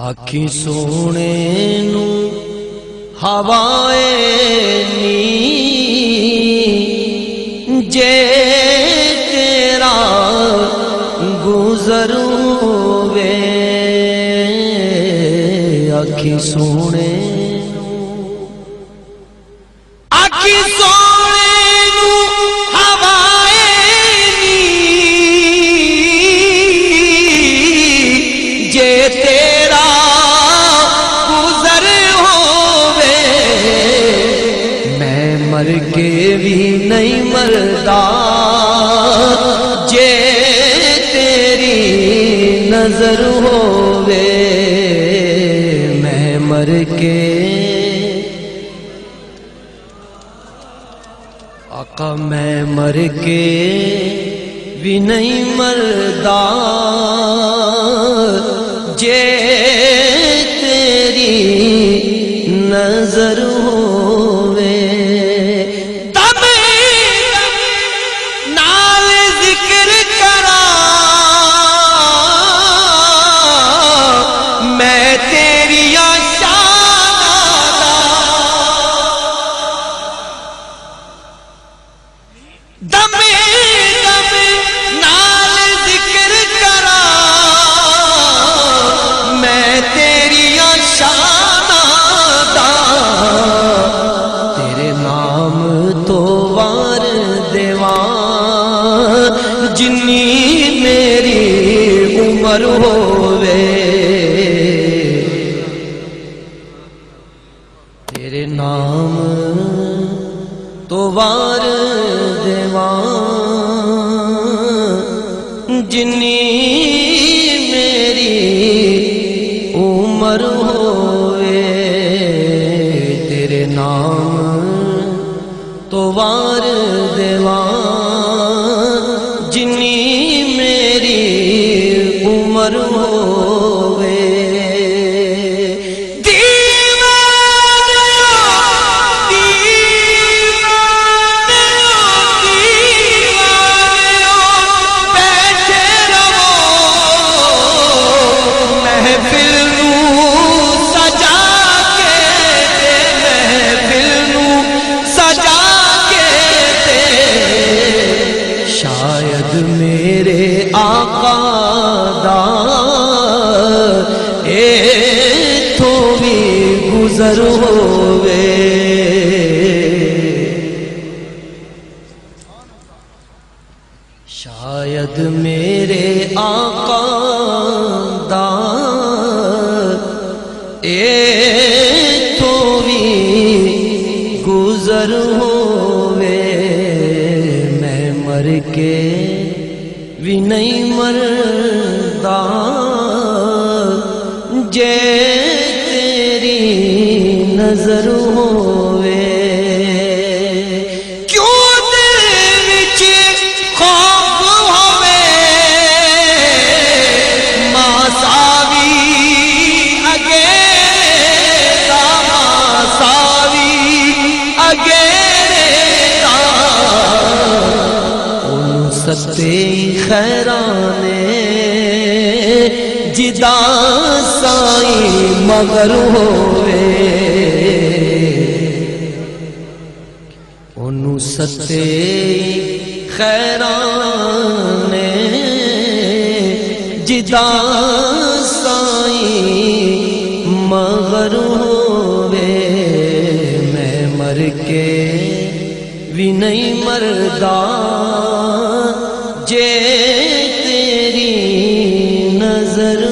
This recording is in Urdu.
آکھی سونے نو ہوائے نی جے تیرا گزر ہوئے آکھی سونے مر کے بھی نہیں مردا جے تیری نظر ہووے میں مر کے آقا میں مر کے بھی نہیں مردا جے تیری نظر ہووے جنی میری عمر ہووے تیرے نام تو وار دیوان جنی میری عمر ہووے تیرے نام تو وار دیوان جنی میری عمر ہووے بیٹھے رہو محفل نو سجا کے محفل نو سجا کے شاید میرے آقا دا ایتھوں بھی گزر ہووے شاید میرے آقا دا ایتھوں بھی گزر ہووے میں مر کے بھی نہیں مردا جے تیری نظر ہووے کیوں دل وچ خوف ہووے ماساوی اگے ماساوی اگے ستے خیرانے جدا سائی مگر ہووے انہوں ستے خیرانے جدا سائی مگر ہووے میں مر کے بھی نہیں مردا جے تیری نظر